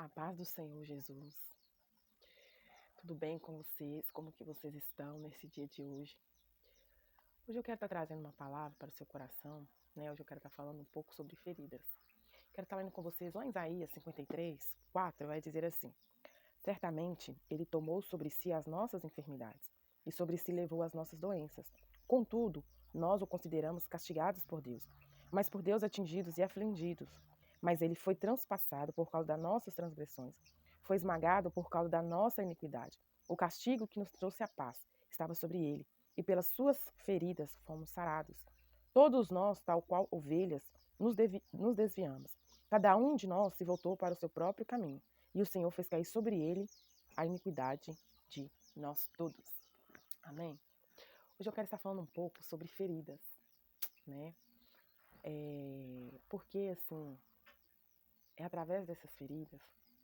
A paz do Senhor Jesus. Tudo bem com vocês? Como que vocês estão nesse dia de hoje? Hoje eu quero estar trazendo uma palavra para o seu coração, né? Hoje eu quero estar falando um pouco sobre feridas. Quero estar lendo com vocês lá em Isaías 53, 4, vai dizer assim: Certamente ele tomou sobre si as nossas enfermidades e sobre si levou as nossas doenças. Contudo, nós o consideramos castigados por Deus, mas por Deus atingidos e afligidos. Mas ele foi transpassado por causa das nossas transgressões, foi esmagado por causa da nossa iniquidade. O castigo que nos trouxe a paz estava sobre ele, e pelas suas feridas fomos sarados. Todos nós, tal qual ovelhas, nos desviamos. Cada um de nós se voltou para o seu próprio caminho, e o Senhor fez cair sobre ele a iniquidade de nós todos. Amém? Hoje eu quero estar falando um pouco sobre feridas, né? Porque, assim, é através dessas feridas,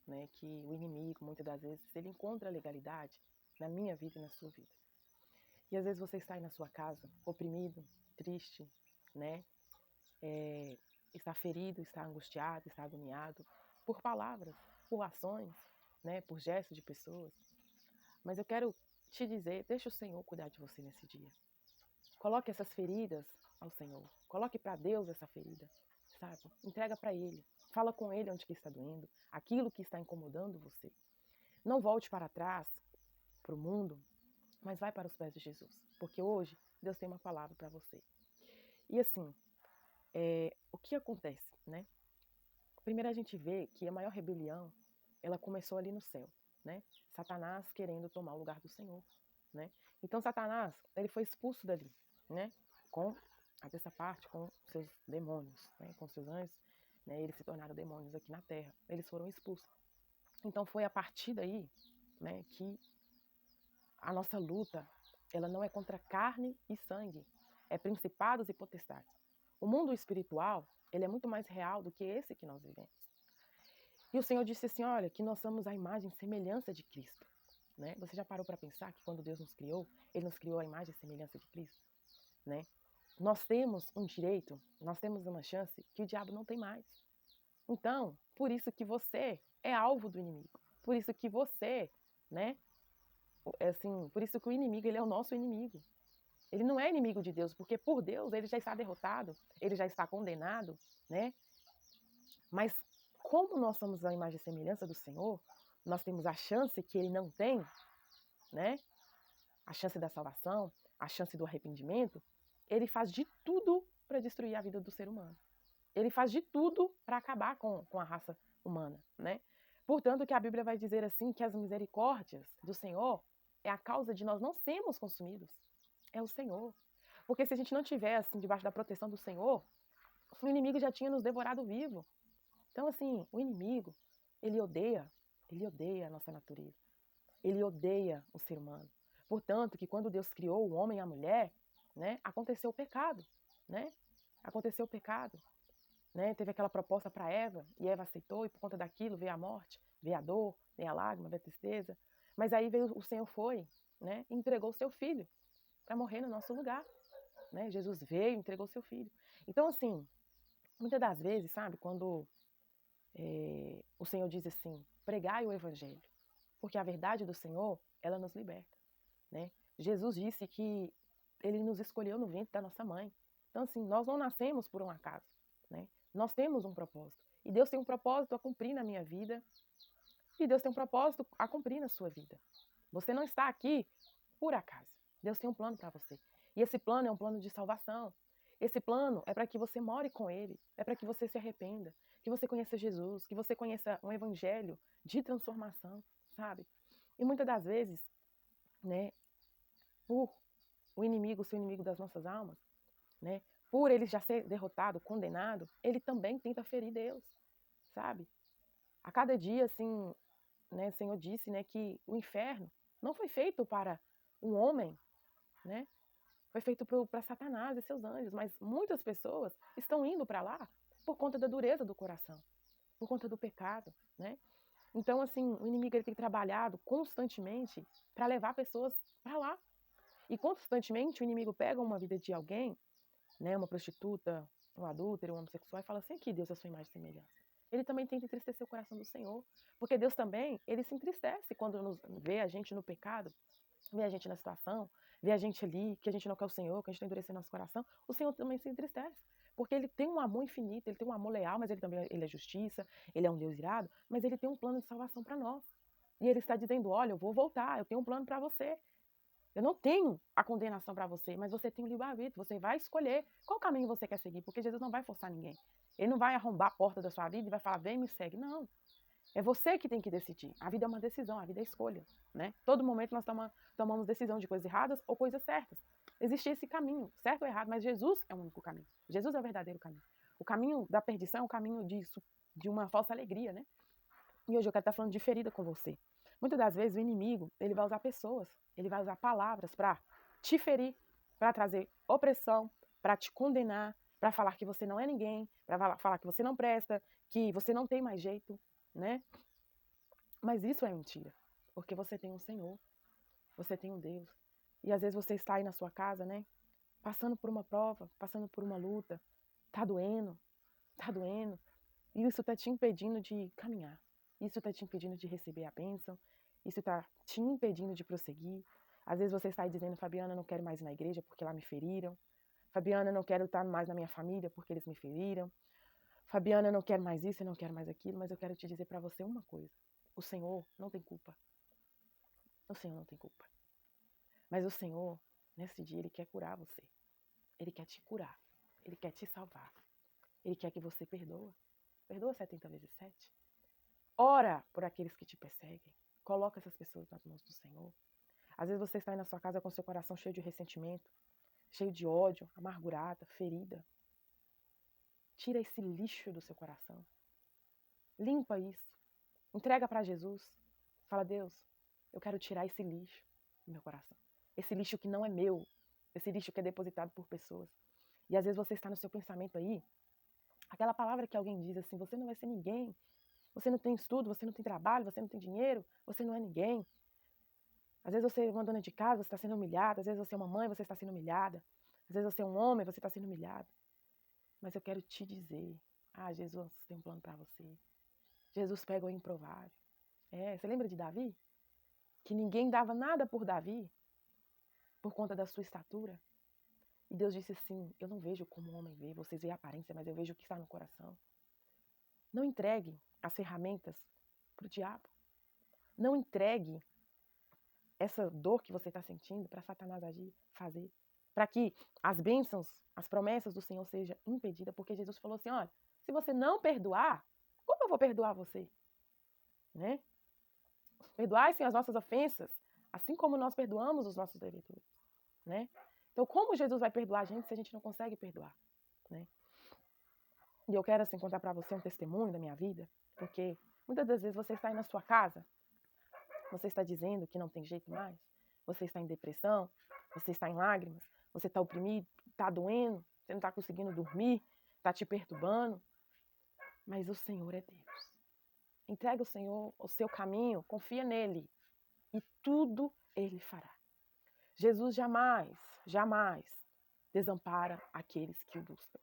né, que o inimigo, muitas das vezes, ele encontra legalidade na minha vida e na sua vida. E às vezes você está aí na sua casa, oprimido, triste, né? Está ferido, está angustiado, está agoniado por palavras, por ações, né, por gestos de pessoas. Mas eu quero te dizer, deixa o Senhor cuidar de você nesse dia. Coloque essas feridas ao Senhor. Coloque para Deus essa ferida, sabe? Entrega para Ele. Fala com Ele onde que está doendo, aquilo que está incomodando você. Não volte para trás, para o mundo, mas vai para os pés de Jesus. Porque hoje Deus tem uma palavra para você. E assim, o que acontece, né? Primeiro a gente vê que a maior rebelião, ela começou ali no céu, né? Satanás querendo tomar o lugar do Senhor, né? Então Satanás, ele foi expulso dali, né? Com essa parte, com seus demônios, né? Com seus anjos, né? Eles se tornaram demônios aqui na terra. Eles foram expulsos. Então foi a partir daí, né, que a nossa luta, ela não é contra carne e sangue, é principados e potestades. O mundo espiritual, ele é muito mais real do que esse que nós vivemos. E o Senhor disse assim, olha, que nós somos a imagem e semelhança de Cristo. Né? Você já parou para pensar que quando Deus nos criou, Ele nos criou a imagem e semelhança de Cristo? Né? Nós temos um direito, nós temos uma chance que o diabo não tem mais. Então, por isso que você é alvo do inimigo. Por isso que você, né? Assim, por isso que o inimigo, ele é o nosso inimigo. Ele não é inimigo de Deus, porque por Deus ele já está derrotado, ele já está condenado, né? Mas como nós somos a imagem e semelhança do Senhor, nós temos a chance que ele não tem, né? A chance da salvação, a chance do arrependimento. Ele faz de tudo para destruir a vida do ser humano. Ele faz de tudo para acabar com a raça humana, né? Portanto, que a Bíblia vai dizer assim que as misericórdias do Senhor é a causa de nós não sermos consumidos. É o Senhor. Porque se a gente não estiver assim debaixo da proteção do Senhor, o inimigo já tinha nos devorado vivo. Então, assim, o inimigo, ele odeia a nossa natureza. Ele odeia o ser humano. Portanto, que quando Deus criou o homem e a mulher, né, aconteceu o pecado, né? Aconteceu o pecado, né? Teve aquela proposta para Eva, e Eva aceitou, e por conta daquilo veio a morte, veio a dor, veio a lágrima, veio a tristeza. Mas aí veio o Senhor foi, né, e entregou o seu filho para morrer no nosso lugar, né? Jesus veio, e entregou o seu filho. Então, assim, muitas das vezes, sabe, quando o Senhor diz assim, pregai o evangelho, porque a verdade do Senhor, ela nos liberta, né? Jesus disse que ele nos escolheu no ventre da nossa mãe. Então, assim, nós não nascemos por um acaso, né? Nós temos um propósito. E Deus tem um propósito a cumprir na minha vida, e Deus tem um propósito a cumprir na sua vida. Você não está aqui por acaso. Deus tem um plano para você. E esse plano é um plano de salvação. Esse plano é para que você more com Ele, é para que você se arrependa, que você conheça Jesus, que você conheça um evangelho de transformação, sabe? E muitas das vezes, né, por o inimigo ser o inimigo das nossas almas, né, por ele já ser derrotado, condenado, ele também tenta ferir Deus, sabe? A cada dia, assim, né, o Senhor disse, né, que o inferno não foi feito para um homem, né? Foi feito para Satanás e seus anjos, mas muitas pessoas estão indo para lá por conta da dureza do coração, por conta do pecado, né? Então, assim, o inimigo ele tem trabalhado constantemente para levar pessoas para lá. E constantemente o inimigo pega uma vida de alguém, né, uma prostituta, um adúltero, um homossexual, e fala assim, aqui Deus é a sua imagem e semelhança. ele também tem que entristecer o coração do Senhor. Porque Deus também, ele se entristece quando nos vê a gente no pecado, vê a gente na situação, vê a gente ali, que a gente não quer o Senhor, que a gente está endurecendo nosso coração. O Senhor também se entristece. Porque ele tem um amor infinito, ele tem um amor leal, mas ele também ele é justiça, ele é um Deus irado, mas ele tem um plano de salvação para nós. E ele está dizendo, olha, eu vou voltar, eu tenho um plano para você. Eu não tenho a condenação para você, mas você tem o livre-arbítrio, você vai escolher qual caminho você quer seguir, porque Jesus não vai forçar ninguém. Ele não vai arrombar a porta da sua vida e vai falar, vem, me segue. Não, é você que tem que decidir. A vida é uma decisão, a vida é escolha, né? Todo momento nós tomamos decisão de coisas erradas ou coisas certas. Existe esse caminho, certo ou errado, mas Jesus é o único caminho. Jesus é o verdadeiro caminho. O caminho da perdição é o caminho de uma falsa alegria, né? E hoje eu quero estar falando de ferida com você. Muitas das vezes o inimigo, ele vai usar pessoas, ele vai usar palavras para te ferir, para trazer opressão, para te condenar, para falar que você não é ninguém, para falar que você não presta, que você não tem mais jeito, né? Mas isso é mentira, porque você tem um Senhor, você tem um Deus. E às vezes você está aí na sua casa, né? Passando por uma prova, passando por uma luta, tá doendo, e isso está te impedindo de caminhar. Isso está te impedindo de receber a bênção. Isso está te impedindo de prosseguir. Às vezes você está aí dizendo, Fabiana, eu não quero mais ir na igreja porque lá me feriram. Fabiana, eu não quero estar mais na minha família porque eles me feriram. Fabiana, eu não quero mais isso, eu não quero mais aquilo. Mas eu quero te dizer para você uma coisa. O Senhor não tem culpa. O Senhor não tem culpa. Mas o Senhor, nesse dia, Ele quer curar você. Ele quer te curar. Ele quer te salvar. Ele quer que você perdoa. Perdoa 70 vezes 7. Ora por aqueles que te perseguem. Coloca essas pessoas nas mãos do Senhor. Às vezes você está aí na sua casa com seu coração cheio de ressentimento, cheio de ódio, amargurada, ferida. Tira esse lixo do seu coração. Limpa isso. Entrega para Jesus. Fala, Deus, eu quero tirar esse lixo do meu coração. Esse lixo que não é meu. Esse lixo que é depositado por pessoas. E às vezes você está no seu pensamento aí, aquela palavra que alguém diz assim, você não vai ser ninguém. Você não tem estudo, você não tem trabalho, você não tem dinheiro, você não é ninguém. Às vezes você é uma dona de casa, você está sendo humilhada. Às vezes você é uma mãe, você está sendo humilhada. Às vezes você é um homem, você está sendo humilhado. Mas eu quero te dizer, Jesus tem um plano para você. Jesus pega o improvável. Você lembra de Davi? Que ninguém dava nada por Davi, por conta da sua estatura. E Deus disse assim, eu não vejo como o homem vê, vocês veem a aparência, mas eu vejo o que está no coração. Não entregue as ferramentas para o diabo. Não entregue essa dor que você está sentindo para Satanás agir, fazer. Para que as bênçãos, as promessas do Senhor sejam impedidas, porque Jesus falou assim, olha, se você não perdoar, como eu vou perdoar você? Né? Perdoai, sim, as nossas ofensas, assim como nós perdoamos os nossos devedores. Né? Então, como Jesus vai perdoar a gente se a gente não consegue perdoar? Né? E eu quero, assim, contar para você um testemunho da minha vida, porque muitas das vezes você está aí na sua casa, você está dizendo que não tem jeito mais, você está em depressão, você está em lágrimas, você está oprimido, está doendo, você não está conseguindo dormir, está te perturbando, mas o Senhor é Deus. Entrega o Senhor o seu caminho, confia nele e tudo ele fará. Jesus jamais desampara aqueles que o buscam.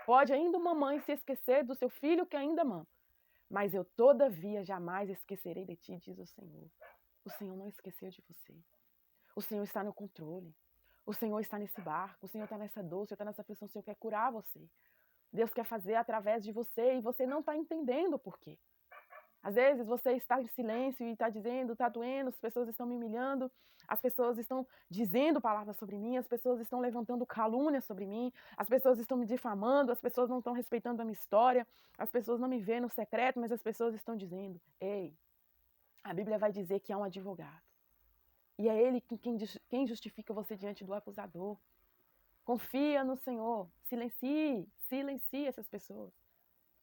Pode ainda uma mãe se esquecer do seu filho que ainda ama, mas eu todavia jamais esquecerei de ti, diz o Senhor. O Senhor não esqueceu de você. O Senhor está no controle. O Senhor está nesse barco. O Senhor está nessa dor. O Senhor está nessa aflição. O Senhor quer curar você. Deus quer fazer através de você e você não está entendendo o porquê. Às vezes você está em silêncio e está dizendo, está doendo, as pessoas estão me humilhando, as pessoas estão dizendo palavras sobre mim, as pessoas estão levantando calúnias sobre mim, as pessoas estão me difamando, as pessoas não estão respeitando a minha história, as pessoas não me veem no secreto, mas as pessoas estão dizendo, ei, a Bíblia vai dizer que há um advogado. E é ele quem justifica você diante do acusador. Confia no Senhor. Silencie essas pessoas.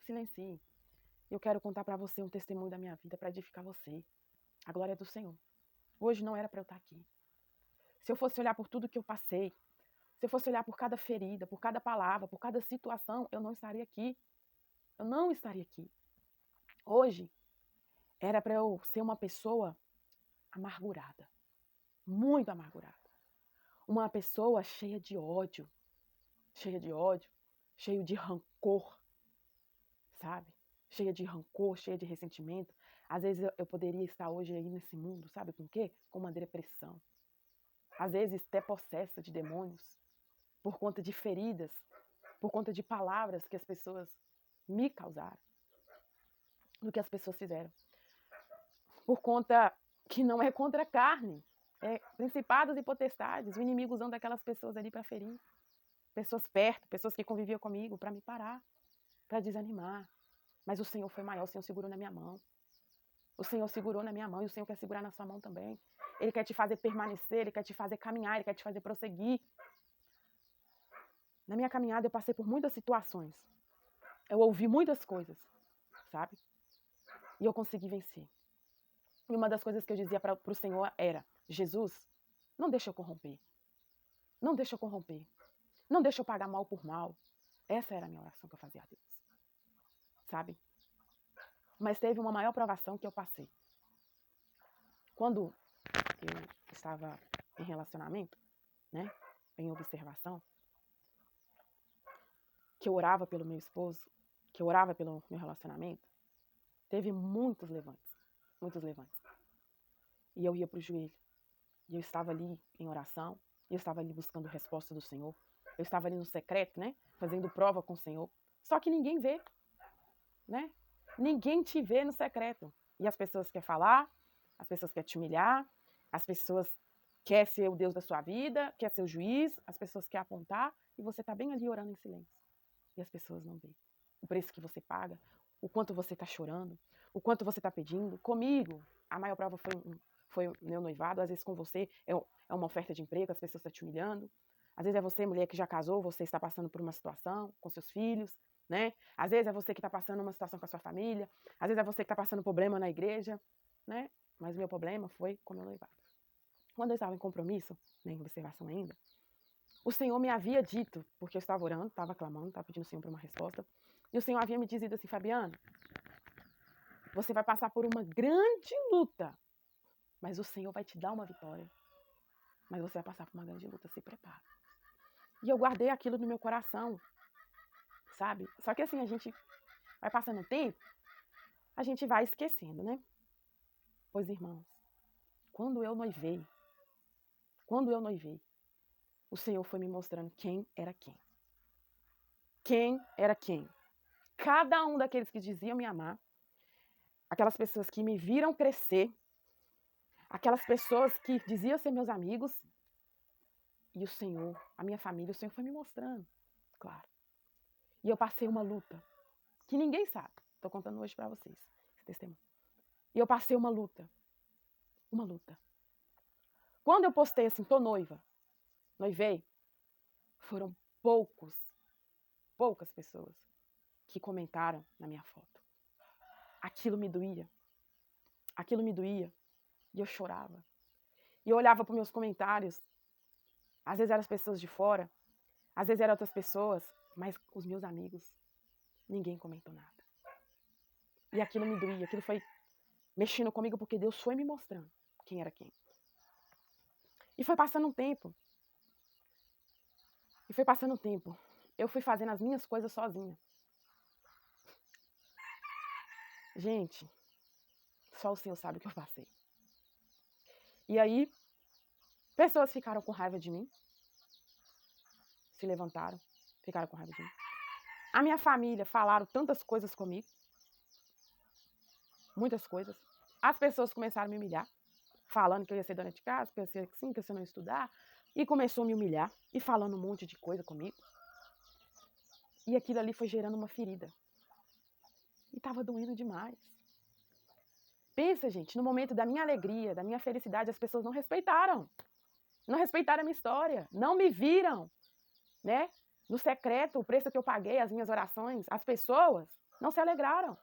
Silencie. Eu quero contar para você um testemunho da minha vida para edificar você. A glória é do Senhor. Hoje não era para eu estar aqui. Se eu fosse olhar por tudo que eu passei, se eu fosse olhar por cada ferida, por cada palavra, por cada situação, eu não estaria aqui. Eu não estaria aqui. Hoje era para eu ser uma pessoa amargurada. Muito amargurada. Uma pessoa cheia de ódio, cheio de rancor, sabe? cheia de rancor, cheia de ressentimento. Às vezes eu poderia estar hoje aí nesse mundo, sabe com o quê? Com uma depressão. Às vezes até possessa de demônios, por conta de feridas, por conta de palavras que as pessoas me causaram, do que as pessoas fizeram. Por conta que não é contra a carne, é principados e potestades, o inimigo usando aquelas pessoas ali para ferir. Pessoas perto, pessoas que conviviam comigo para me parar, para desanimar. Mas o Senhor foi maior, o Senhor segurou na minha mão. O Senhor segurou na minha mão e o Senhor quer segurar na sua mão também. Ele quer te fazer permanecer, Ele quer te fazer caminhar, Ele quer te fazer prosseguir. Na minha caminhada eu passei por muitas situações. Eu ouvi muitas coisas, sabe? E eu consegui vencer. E uma das coisas que eu dizia para o Senhor era: Jesus, não deixa eu corromper. Não deixa eu corromper. Não deixa eu pagar mal por mal. Essa era a minha oração que eu fazia a Deus. Sabe? Mas teve uma maior provação que eu passei. Quando eu estava em relacionamento, né? Em observação, que eu orava pelo meu esposo, que eu orava pelo meu relacionamento, teve muitos levantes. Muitos levantes. E eu ia para o joelho. E eu estava ali em oração. E eu estava ali buscando resposta do Senhor. Eu estava ali no secreto, né? Fazendo prova com o Senhor. Só que ninguém vê, né? Ninguém te vê no secreto. E as pessoas querem falar, as pessoas querem te humilhar, as pessoas querem ser o Deus da sua vida, querem ser o juiz, as pessoas querem apontar, e você está bem ali orando em silêncio. E as pessoas não veem o preço que você paga, o quanto você está chorando, o quanto você está pedindo. Comigo, a maior prova foi o meu noivado. Às vezes com você é uma oferta de emprego, as pessoas estão te humilhando. Às vezes é você, mulher que já casou, você está passando por uma situação com seus filhos, né? Às vezes é você que está passando uma situação com a sua família. Às vezes é você que está passando problema na igreja, né? Mas o meu problema foi com o meu noivado. Quando eu estava em compromisso, né, em observação ainda, o Senhor me havia dito, porque eu estava orando, estava clamando, estava pedindo ao Senhor para uma resposta, e o Senhor havia me dito assim: Fabiana, você vai passar por uma grande luta, mas o Senhor vai te dar uma vitória. Mas você vai passar por uma grande luta, se prepara. E eu guardei aquilo no meu coração, sabe? Só que assim, a gente vai passando o tempo, a gente vai esquecendo, né? Pois, irmãos, quando eu noivei, o Senhor foi me mostrando quem era quem. Quem era quem. Cada um daqueles que diziam me amar, aquelas pessoas que me viram crescer, aquelas pessoas que diziam ser meus amigos, e o Senhor, a minha família, o Senhor foi me mostrando, claro. E eu passei uma luta, que ninguém sabe. Estou contando hoje para vocês esse testemunho. E eu passei uma luta. Uma luta. Quando eu postei assim, tô noiva, noivei, foram poucas pessoas que comentaram na minha foto. Aquilo me doía. Aquilo me doía. E eu chorava. E eu olhava para os meus comentários. Às vezes eram as pessoas de fora. Às vezes eram outras pessoas. Mas os meus amigos, ninguém comentou nada. E aquilo me doía. Aquilo foi mexendo comigo porque Deus foi me mostrando quem era quem. E foi passando um tempo. Eu fui fazendo as minhas coisas sozinha. Gente, só o Senhor sabe o que eu passei. E aí, pessoas ficaram com raiva de mim. Se levantaram, ficaram com raiva de mim. A minha família falaram tantas coisas comigo. Muitas coisas. As pessoas começaram a me humilhar. Falando que eu ia ser dona de casa, que eu ia ser assim, que se eu não estudar. E começou a me humilhar. E falando um monte de coisa comigo. E aquilo ali foi gerando uma ferida. E estava doendo demais. Pensa, gente, no momento da minha alegria, da minha felicidade, as pessoas não respeitaram. Não respeitaram a minha história. Não me viram, né? No secreto, o preço que eu paguei, as minhas orações, as pessoas não se alegraram.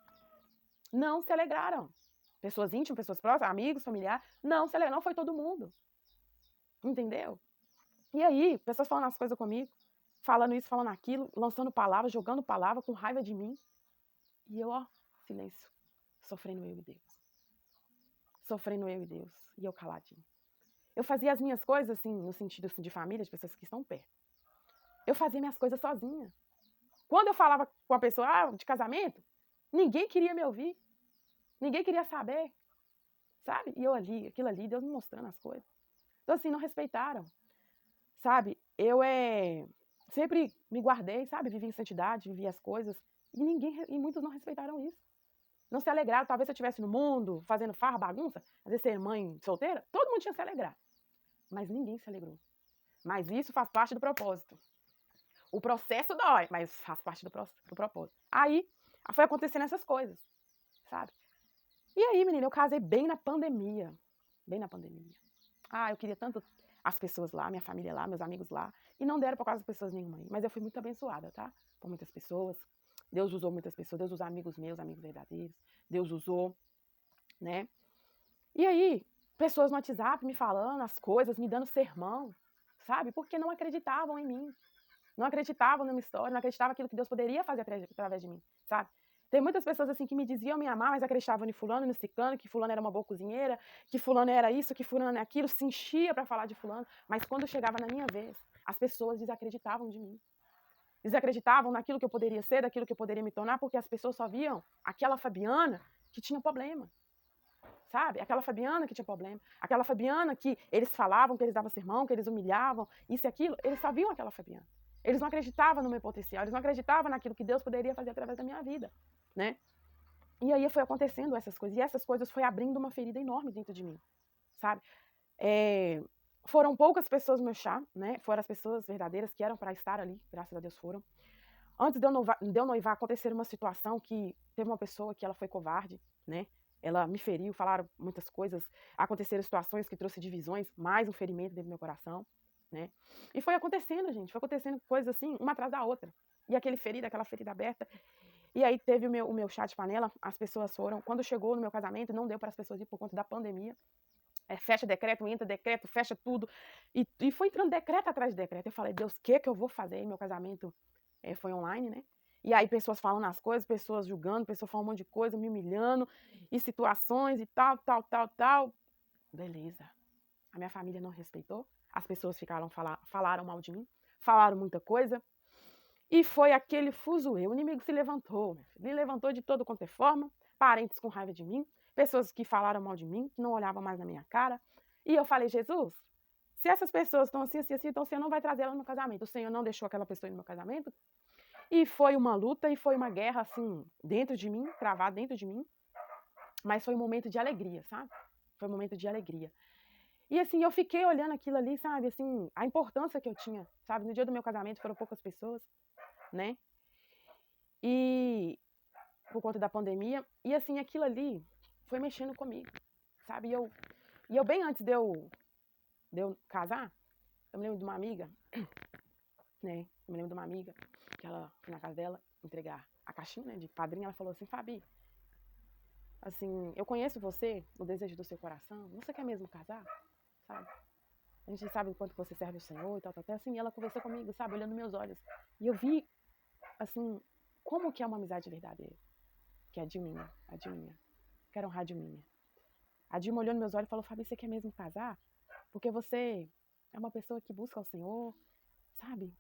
Não se alegraram. Pessoas íntimas, pessoas próximas, amigos, familiares, não se alegraram. Não foi todo mundo. Entendeu? E aí, pessoas falando as coisas comigo, falando isso, falando aquilo, lançando palavras, jogando palavras, com raiva de mim. E eu, ó, silêncio, sofrendo eu e Deus. Sofrendo eu e Deus. E eu caladinho. Eu fazia as minhas coisas, assim, no sentido assim, de família, de pessoas que estão perto. Eu fazia minhas coisas sozinha. Quando eu falava com a pessoa, de casamento, Ninguém queria me ouvir. Ninguém queria saber, sabe? E eu ali, aquilo ali, Deus me mostrando as coisas. Então, assim, não respeitaram, sabe? Eu sempre me guardei, sabe? Vivi em santidade, vivi as coisas. E muitos não respeitaram isso. Não se alegraram. Talvez se eu estivesse no mundo, fazendo farra, bagunça, às vezes ser mãe solteira, todo mundo tinha se alegrado. Mas ninguém se alegrou. Mas isso faz parte do propósito. O processo dói, mas faz parte do propósito. Aí foi acontecendo essas coisas, sabe? E aí, menina, eu casei bem na pandemia. Bem na pandemia. Eu queria tanto as pessoas lá, minha família lá, meus amigos lá. E não deram por causa das pessoas nenhuma aí. Mas eu fui muito abençoada, tá? Por muitas pessoas. Deus usou muitas pessoas. Deus usou amigos meus, amigos verdadeiros. Deus usou, né? E aí, pessoas no WhatsApp me falando as coisas, me dando sermão, sabe? Porque não acreditavam em mim. Não acreditavam na minha história, não acreditavam naquilo que Deus poderia fazer através de mim, sabe? Tem muitas pessoas assim que me diziam me amar, mas acreditavam em fulano, no ciclano, que fulano era uma boa cozinheira, que fulano era isso, que fulano era aquilo, se enchia para falar de fulano, mas quando chegava na minha vez, as pessoas desacreditavam de mim. Desacreditavam naquilo que eu poderia ser, daquilo que eu poderia me tornar, porque as pessoas só viam aquela Fabiana que tinha problema. Sabe? Aquela Fabiana que tinha problema. Aquela Fabiana que eles falavam, que eles davam sermão, que eles humilhavam, isso e aquilo. Eles só viam aquela Fabiana. Eles não acreditavam no meu potencial, eles não acreditavam naquilo que Deus poderia fazer através da minha vida, né? E aí foi acontecendo essas coisas. E essas coisas foi abrindo uma ferida enorme dentro de mim, sabe? Foram poucas pessoas no meu chá, né? Foram as pessoas verdadeiras que eram para estar ali, graças a Deus foram. Antes de eu noivar, aconteceu uma situação que teve uma pessoa que ela foi covarde, né? Ela me feriu, falaram muitas coisas, aconteceram situações que trouxe divisões, mais um ferimento dentro do meu coração, né? E foi acontecendo, gente, foi acontecendo coisas assim, uma atrás da outra. E aquela ferida aberta. E aí teve o meu chá de panela, as pessoas foram. Quando chegou no meu casamento, não deu para as pessoas ir por conta da pandemia. Fecha decreto, entra decreto, fecha tudo. E foi entrando decreto atrás de decreto. Eu falei, Deus, o que eu vou fazer? E meu casamento foi online, né? E aí pessoas falando as coisas, pessoas julgando, pessoas falando um monte de coisa, me humilhando, e situações e tal, tal, tal, tal. Beleza. A minha família não respeitou. As pessoas falaram mal de mim, falaram muita coisa. E foi aquele fuzuê. O inimigo se levantou, meu filho. Ele levantou de todo quanto é forma, parentes com raiva de mim, pessoas que falaram mal de mim, que não olhavam mais na minha cara. E eu falei, Jesus, se essas pessoas estão assim, assim, assim, então o Senhor não vai trazer ela no meu casamento. O Senhor não deixou aquela pessoa ir no meu casamento. E foi uma luta e foi uma guerra, assim, dentro de mim, travada dentro de mim. Mas foi um momento de alegria, sabe? Foi um momento de alegria. E assim, eu fiquei olhando aquilo ali, sabe? Assim, a importância que eu tinha, sabe? No dia do meu casamento foram poucas pessoas, né? E por conta da pandemia. E assim, aquilo ali foi mexendo comigo, sabe? E eu bem antes de eu casar, eu me lembro de uma amiga, né? Eu me lembro de uma amiga que ela foi na casa dela entregar a caixinha, né, de padrinho. Ela falou assim, Fabi, assim, eu conheço você, o desejo do seu coração. Você quer mesmo casar? Sabe? A gente sabe o quanto você serve o Senhor e tal, tal, tal. Assim, ela conversou comigo, sabe? Olhando nos meus olhos. E eu vi, assim, como que é uma amizade verdadeira. Que é a Dilminha, a Dilminha. Quero honrar a Dilminha. A Dilma olhou nos meus olhos e falou, Fabi, você quer mesmo casar? Porque você é uma pessoa que busca o Senhor, sabe?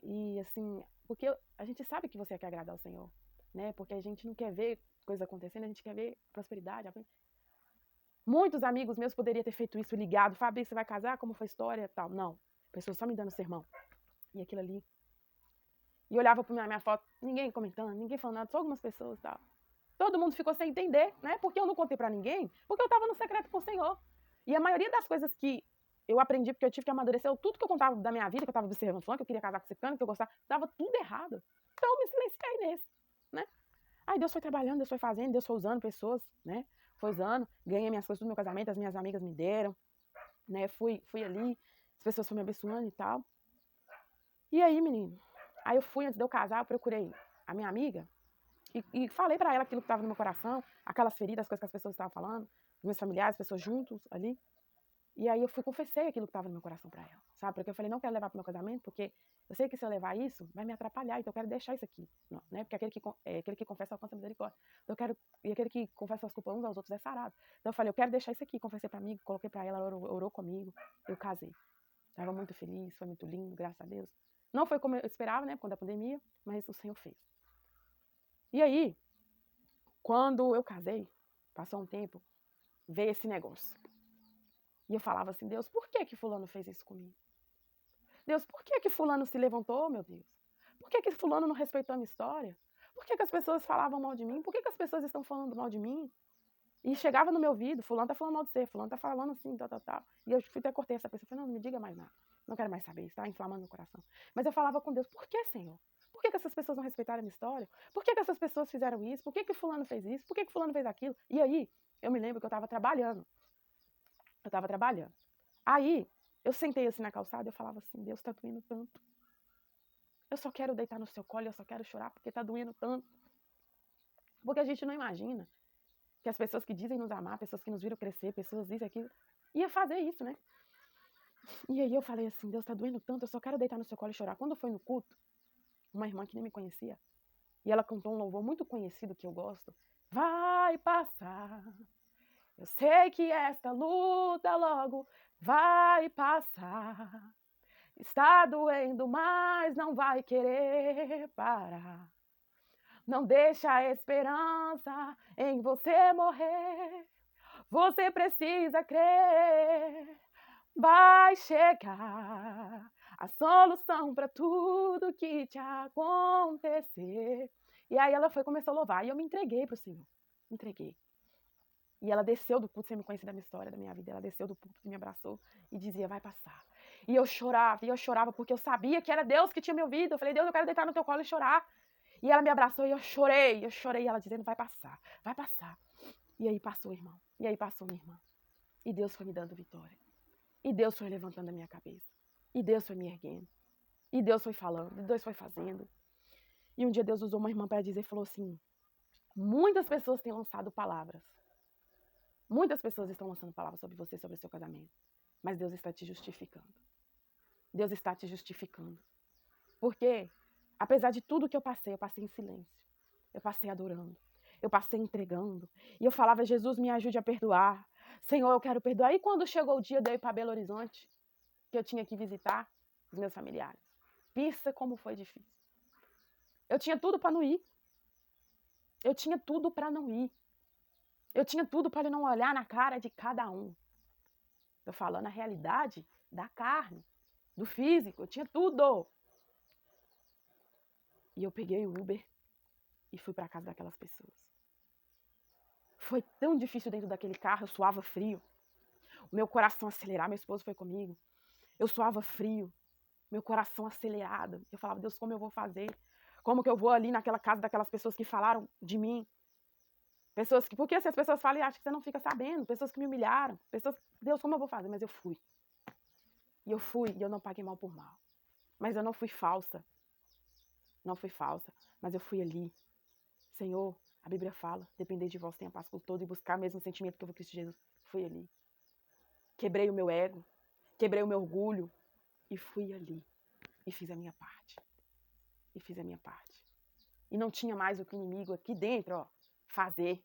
E assim, porque a gente sabe que você quer agradar o Senhor, né? Porque a gente não quer ver coisa acontecendo, a gente quer ver prosperidade. Muitos amigos meus poderiam ter feito isso, ligado, Fabi, você vai casar? Como foi a história? Tal. Não. Pessoas só me dando sermão. E aquilo ali. E olhava para minha foto, ninguém comentando, ninguém falando nada, só algumas pessoas e tal. Todo mundo ficou sem entender, né? Porque eu não contei para ninguém, porque eu estava no secreto com o Senhor. E a maioria das coisas que eu aprendi, porque eu tive que amadurecer, tudo que eu contava da minha vida, que eu estava observando, falando que eu queria casar com esse cano, que eu gostava, estava tudo errado. Então eu me silenciei nesse, né? Aí Deus foi trabalhando, Deus foi fazendo, Deus foi usando pessoas, né? Foi usando, ganhei minhas coisas do meu casamento, as minhas amigas me deram, né? Fui ali, as pessoas foram me abençoando e tal. E aí, menino, aí eu fui, antes de eu casar, eu procurei a minha amiga e falei pra ela aquilo que estava no meu coração, aquelas feridas, as coisas que as pessoas estavam falando, os meus familiares, as pessoas juntos ali. E aí eu fui confessei aquilo que estava no meu coração pra ela, sabe? Porque eu falei, não quero levar pro meu casamento, porque eu sei que se eu levar isso, vai me atrapalhar, então eu quero deixar isso aqui, não, né? Porque aquele que confessa alcança misericórdia. Então e aquele que confessa as culpas uns aos outros é sarado. Então eu falei, eu quero deixar isso aqui, confessei pra mim, coloquei pra ela, ela orou comigo, eu casei. Estava muito feliz, foi muito lindo, graças a Deus. Não foi como eu esperava, né, por conta da pandemia, mas o Senhor fez. E aí, Quando eu casei, passou um tempo, veio esse negócio. E eu falava assim, Deus, por que fulano fez isso comigo? Deus, por que fulano se levantou, meu Deus? Por que fulano não respeitou a minha história? Por que as pessoas falavam mal de mim? Por que as pessoas estão falando mal de mim? E chegava no meu ouvido, fulano tá falando mal de você, fulano tá falando assim, tal. E eu fui até cortei essa pessoa, falei, não me diga mais nada. Não quero mais saber, isso tá inflamando meu coração. Mas eu falava com Deus, por que, Senhor? Por que essas pessoas não respeitaram a minha história? Por que essas pessoas fizeram isso? Por que fulano fez isso? Por que fulano fez aquilo? E aí, eu me lembro que eu estava trabalhando. Aí, eu sentei assim na calçada e eu falava assim, Deus, tá doendo tanto. Eu só quero deitar no seu colo, eu só quero chorar porque tá doendo tanto. Porque a gente não imagina que as pessoas que dizem nos amar, pessoas que nos viram crescer, pessoas isso e aquilo, ia fazer isso, né? E aí eu falei assim, Deus, tá doendo tanto, eu só quero deitar no seu colo e chorar. Quando foi no culto, uma irmã que nem me conhecia, e ela cantou um louvor muito conhecido que eu gosto, vai passar. Eu sei que esta luta logo vai passar. Está doendo, mas não vai querer parar. Não deixa a esperança em você morrer. Você precisa crer. Vai chegar a solução para tudo que te acontecer. E aí ela começou a louvar. E eu me entreguei para o Senhor. Entreguei. E ela desceu do púlpito, sem me conhecer da minha história, da minha vida. Ela desceu do púlpito, me abraçou e dizia, vai passar. E eu chorava porque eu sabia que era Deus que tinha me ouvido. Eu falei, Deus, eu quero deitar no teu colo e chorar. E ela me abraçou e eu chorei. E ela dizendo, vai passar, vai passar. E aí passou, irmão. E aí passou, minha irmã. E Deus foi me dando vitória. E Deus foi levantando a minha cabeça. E Deus foi me erguendo. E Deus foi falando. E Deus foi fazendo. E um dia Deus usou uma irmã para dizer, falou assim, muitas pessoas têm lançado palavras. Muitas pessoas estão lançando palavras sobre você, sobre o seu casamento. Mas Deus está te justificando. Deus está te justificando. Porque, apesar de tudo que eu passei em silêncio. Eu passei adorando. Eu passei entregando. E eu falava, Jesus, me ajude a perdoar. Senhor, eu quero perdoar. E quando chegou o dia de eu ir para Belo Horizonte, que eu tinha que visitar os meus familiares. Pensa como foi difícil. Eu tinha tudo para não ir. Eu tinha tudo para não ir. Eu tinha tudo para não olhar na cara de cada um. Estou falando a realidade da carne, do físico. Eu tinha tudo. E eu peguei o Uber e fui para casa daquelas pessoas. Foi tão difícil dentro daquele carro, eu suava frio. O meu coração acelerado, meu esposo foi comigo. Eu suava frio, meu coração acelerado. Eu falava, Deus, como eu vou fazer? Como que eu vou ali naquela casa daquelas pessoas que falaram de mim? Pessoas que, porque se as pessoas falam e acham que você não fica sabendo, pessoas que me humilharam, pessoas, Deus, como eu vou fazer? Mas eu fui. E eu fui, e eu não paguei mal por mal. Mas eu não fui falsa. Não fui falsa, mas eu fui ali. Senhor, a Bíblia fala, depender de vós tem a paz por todo e buscar mesmo o sentimento que eu vou Cristo Jesus. Fui ali. Quebrei o meu ego, quebrei o meu orgulho e fui ali. E fiz a minha parte. E fiz a minha parte. E não tinha mais o que o inimigo aqui dentro, ó, fazer.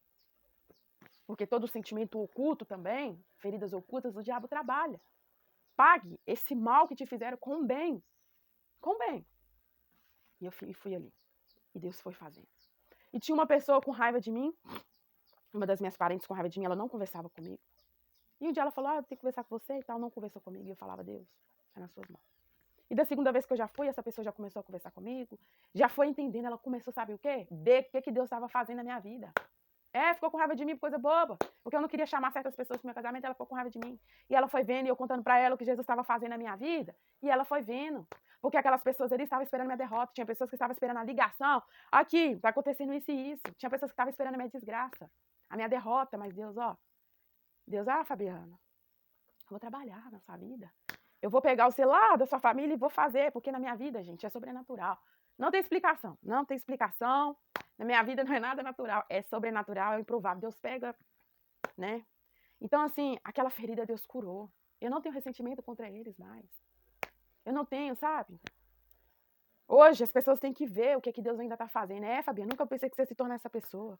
Porque todo sentimento oculto também, feridas ocultas, o diabo trabalha. Pague esse mal que te fizeram com o bem. Com o bem. E eu fui ali. E Deus foi fazendo. E tinha uma pessoa com raiva de mim, uma das minhas parentes com raiva de mim, ela não conversava comigo. E um dia ela falou, eu tenho que conversar com você e tal, não conversou comigo. E eu falava, Deus, é nas suas mãos. E da segunda vez que eu já fui, essa pessoa já começou a conversar comigo, já foi entendendo, ela começou, sabe o quê? Ver o que Deus estava fazendo na minha vida. Ficou com raiva de mim por coisa boba, porque eu não queria chamar certas pessoas pro meu casamento, ela ficou com raiva de mim. E ela foi vendo, e eu contando pra ela o que Jesus estava fazendo na minha vida, e ela foi vendo. Porque aquelas pessoas ali estavam esperando minha derrota, tinha pessoas que estavam esperando a ligação, aqui, tá acontecendo isso e isso. Tinha pessoas que estavam esperando a minha desgraça, a minha derrota, mas Deus, Fabiana, eu vou trabalhar na sua vida. Eu vou pegar o celular da sua família e vou fazer, porque na minha vida, gente, é sobrenatural. Não tem explicação, não tem explicação. Na minha vida não é nada natural, é sobrenatural, é improvável. Deus pega, né? Então, assim, aquela ferida Deus curou. Eu não tenho ressentimento contra eles mais. Eu não tenho, sabe? Hoje as pessoas têm que ver o que Deus ainda tá fazendo. Fabiana, nunca pensei que você se tornar essa pessoa.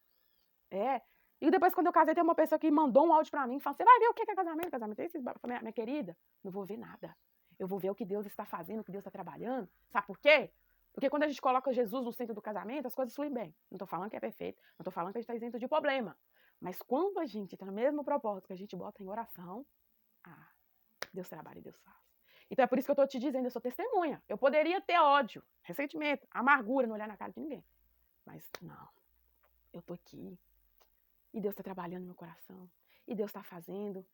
E depois, quando eu casei, tem uma pessoa que mandou um áudio pra mim, falando, você vai ver o que é casamento? Casamento é isso? Minha querida, não vou ver nada. Eu vou ver o que Deus está fazendo, o que Deus está trabalhando. Sabe por quê? Porque quando a gente coloca Jesus no centro do casamento, as coisas fluem bem. Não estou falando que é perfeito, não estou falando que a gente está isento de problema. Mas quando a gente está no mesmo propósito que a gente bota em oração, Deus trabalha e Deus faz. Então é por isso que eu estou te dizendo, eu sou testemunha. Eu poderia ter ódio, ressentimento, amargura, não olhar na cara de ninguém. Mas não, eu estou aqui. E Deus está trabalhando no meu coração. E Deus está fazendo.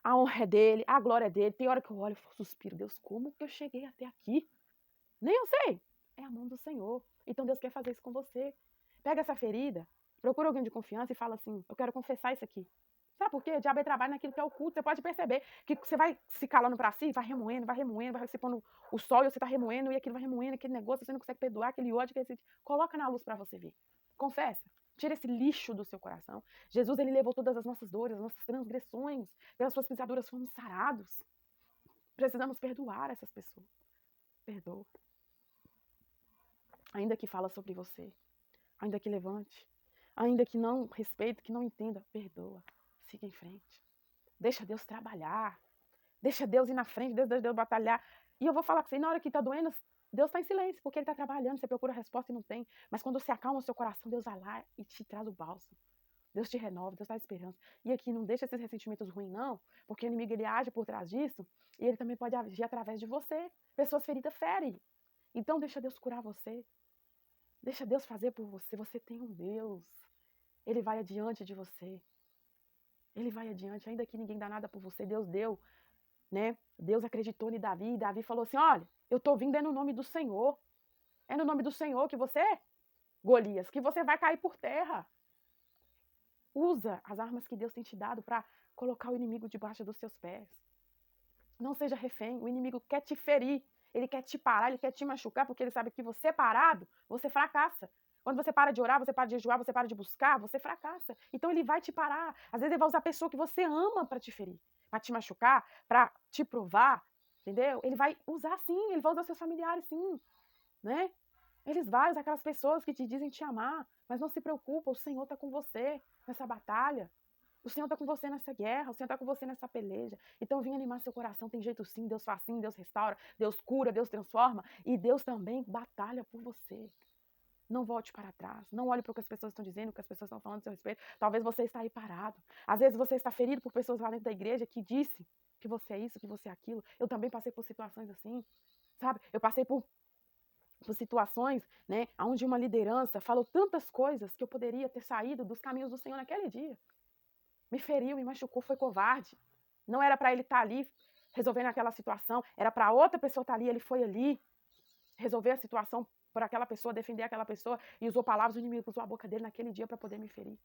A honra é dele, a glória é dele. Tem hora que eu olho e suspiro, Deus, como que eu cheguei até aqui? Nem eu sei. É a mão do Senhor. Então Deus quer fazer isso com você. Pega essa ferida, procura alguém de confiança e fala assim, eu quero confessar isso aqui. Sabe por quê? O diabo trabalha naquilo que é oculto. Você pode perceber que você vai se calando pra si, vai remoendo, vai se pondo o sol e você tá remoendo e aquilo vai remoendo, aquele negócio, você não consegue perdoar, aquele ódio, coloca na luz pra você ver. Confessa. Tira esse lixo do seu coração. Jesus, ele levou todas as nossas dores, as nossas transgressões. Pelas suas pisaduras fomos sarados. Precisamos perdoar essas pessoas. Perdoa. Ainda que fala sobre você, ainda que levante, ainda que não respeite, que não entenda, perdoa. Siga em frente. Deixa Deus trabalhar. Deixa Deus ir na frente, deixa Deus batalhar. E eu vou falar com você, na hora que tá doendo, Deus tá em silêncio, porque ele tá trabalhando, você procura a resposta e não tem. Mas quando você acalma o seu coração, Deus vai lá e te traz o bálsamo. Deus te renova, Deus dá esperança. E aqui não deixa esses ressentimentos ruins, não, porque o inimigo ele age por trás disso e ele também pode agir através de você. Pessoas feridas ferem. Então deixa Deus curar você. Deixa Deus fazer por você. Você tem um Deus. Ele vai adiante de você. Ele vai adiante, ainda que ninguém dá nada por você. Deus deu, né? Deus acreditou em Davi. E Davi falou assim, olha, eu tô vindo é no nome do Senhor. É no nome do Senhor que você, Golias, que você vai cair por terra. Usa as armas que Deus tem te dado para colocar o inimigo debaixo dos seus pés. Não seja refém. O inimigo quer te ferir. Ele quer te parar, ele quer te machucar, porque ele sabe que você parado, você fracassa. Quando você para de orar, você para de jejuar, você para de buscar, você fracassa. Então ele vai te parar. Às vezes ele vai usar a pessoa que você ama para te ferir, para te machucar, para te provar, entendeu? Ele vai usar sim, ele vai usar seus familiares sim, né? Eles vão usar aquelas pessoas que te dizem te amar, mas não se preocupa, o Senhor está com você nessa batalha. O Senhor está com você nessa guerra, o Senhor está com você nessa peleja. Então vem animar seu coração, tem jeito sim, Deus faz sim, Deus restaura, Deus cura, Deus transforma e Deus também batalha por você. Não volte para trás, não olhe para o que as pessoas estão dizendo, o que as pessoas estão falando a seu respeito. Talvez você está aí parado. Às vezes você está ferido por pessoas lá dentro da igreja que disse que você é isso, que você é aquilo. Eu também passei por situações assim, sabe? Eu passei por situações, né, onde uma liderança falou tantas coisas que eu poderia ter saído dos caminhos do Senhor naquele dia. Me feriu, me machucou, foi covarde. Não era para ele estar ali resolvendo aquela situação, era para outra pessoa estar ali, ele foi ali resolver a situação por aquela pessoa, defender aquela pessoa e usou palavras, o inimigo usou a boca dele naquele dia para poder me ferir.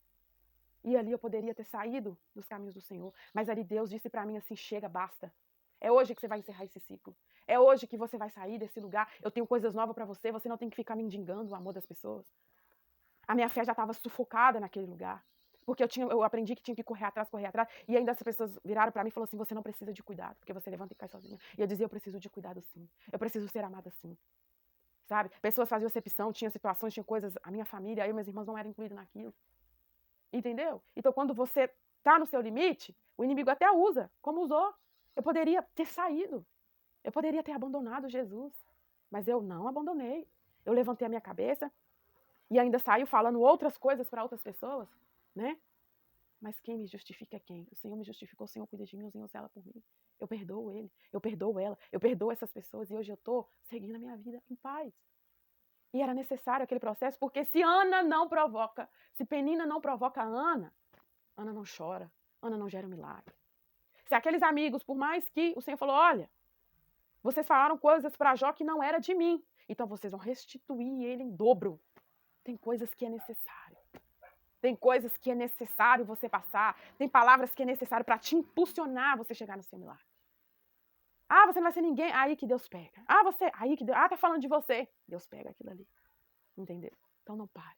E ali eu poderia ter saído dos caminhos do Senhor, mas ali Deus disse para mim assim, chega, basta. É hoje que você vai encerrar esse ciclo. É hoje que você vai sair desse lugar. Eu tenho coisas novas para você, você não tem que ficar mendigando o amor das pessoas. A minha fé já estava sufocada naquele lugar. Porque eu aprendi que tinha que correr atrás, e ainda as pessoas viraram para mim e falaram assim, você não precisa de cuidado, porque você levanta e cai sozinha. E eu dizia, eu preciso de cuidado sim. Eu preciso ser amada sim. Sabe? Pessoas faziam acepção, tinha situações, tinha coisas, a minha família, eu e meus irmãos não eram incluídos naquilo. Entendeu? Então, quando você tá no seu limite, o inimigo até usa, como usou. Eu poderia ter saído. Eu poderia ter abandonado Jesus. Mas eu não abandonei. Eu levantei a minha cabeça e ainda saio falando outras coisas para outras pessoas, né? Mas quem me justifica é quem? O Senhor me justificou, o Senhor cuida de mim, o Senhor zela por mim. Eu perdoo ele, eu perdoo ela, eu perdoo essas pessoas e hoje eu tô seguindo a minha vida em paz. E era necessário aquele processo, porque se Ana não provoca, se Penina não provoca a Ana, Ana não chora, Ana não gera um milagre. Se aqueles amigos, por mais que o Senhor falou, olha, vocês falaram coisas para Jó que não era de mim, então vocês vão restituir ele em dobro. Tem coisas que é necessário. Tem coisas que é necessário você passar. Tem palavras que é necessário para te impulsionar a você chegar no seu milagre. Ah, você não vai ser ninguém. Aí que Deus pega. Ah, você. Aí que Deus. Ah, tá falando de você. Deus pega aquilo ali. Entendeu? Então não pare.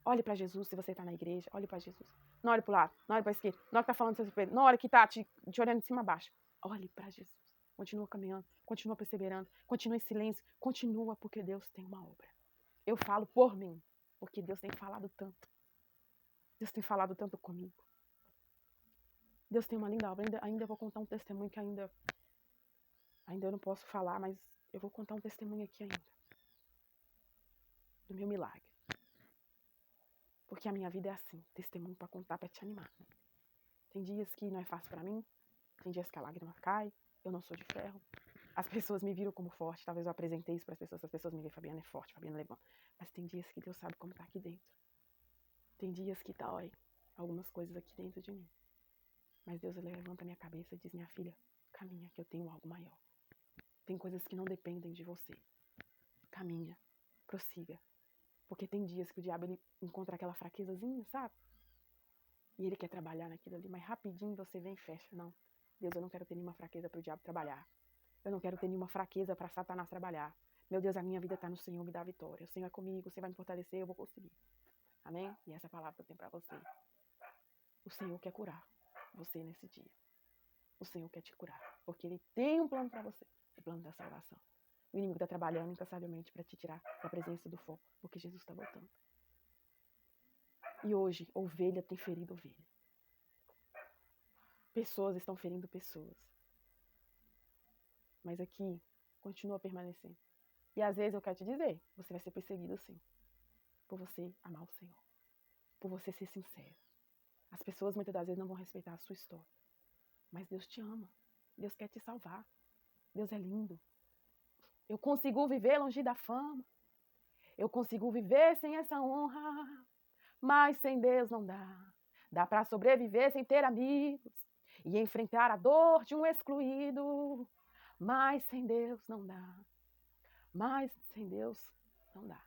Olhe para Jesus se você está na igreja. Olhe para Jesus. Não olhe para o lado. Não olhe para a esquerda. Não olhe que tá falando do seu espelho. Não olhe que tá te olhando de cima a baixo. Olhe para Jesus. Continua caminhando. Continua perseverando. Continua em silêncio. Continua porque Deus tem uma obra. Eu falo por mim. Porque Deus tem falado tanto. Deus tem falado tanto comigo. Deus tem uma linda obra. Ainda vou contar um testemunho que ainda eu não posso falar, mas eu vou contar um testemunho aqui ainda. do meu milagre. Porque a minha vida é assim, testemunho para contar, para te animar. Tem dias que não é fácil para mim, tem dias que a lágrima cai, eu não sou de ferro. As pessoas me viram como forte, talvez eu apresentei isso para as pessoas me veem, Fabiana é forte, Fabiana é levanta. Mas tem dias que Deus sabe como tá aqui dentro. Tem dias que dói algumas coisas aqui dentro de mim. Mas Deus levanta a minha cabeça e diz, minha filha, caminha que eu tenho algo maior. Tem coisas que não dependem de você. Caminha, prossiga. Porque tem dias que o diabo ele encontra aquela fraquezazinha, sabe? E ele quer trabalhar naquilo ali, mas rapidinho você vem e fecha. Não, Deus, eu não quero ter nenhuma fraqueza para o diabo trabalhar. Eu não quero ter nenhuma fraqueza para Satanás trabalhar. Meu Deus, a minha vida está no Senhor, me dá a vitória. O Senhor é comigo, você vai me fortalecer, eu vou conseguir. Amém? E essa palavra que eu tenho para você. O Senhor quer curar você nesse dia. O Senhor quer te curar, porque Ele tem um plano para você, o plano da salvação. O inimigo está trabalhando incansavelmente para te tirar da presença do foco, porque Jesus está voltando. E hoje, ovelha tem ferido ovelha. Pessoas estão ferindo pessoas. Mas aqui, continua permanecendo. E às vezes eu quero te dizer, você vai ser perseguido sim, por você amar o Senhor, por você ser sincero. As pessoas muitas das vezes não vão respeitar a sua história, mas Deus te ama, Deus quer te salvar, Deus é lindo. Eu consigo viver longe da fama, eu consigo viver sem essa honra, mas sem Deus não dá. Dá para sobreviver sem ter amigos e enfrentar a dor de um excluído, mas sem Deus não dá. Mas sem Deus não dá.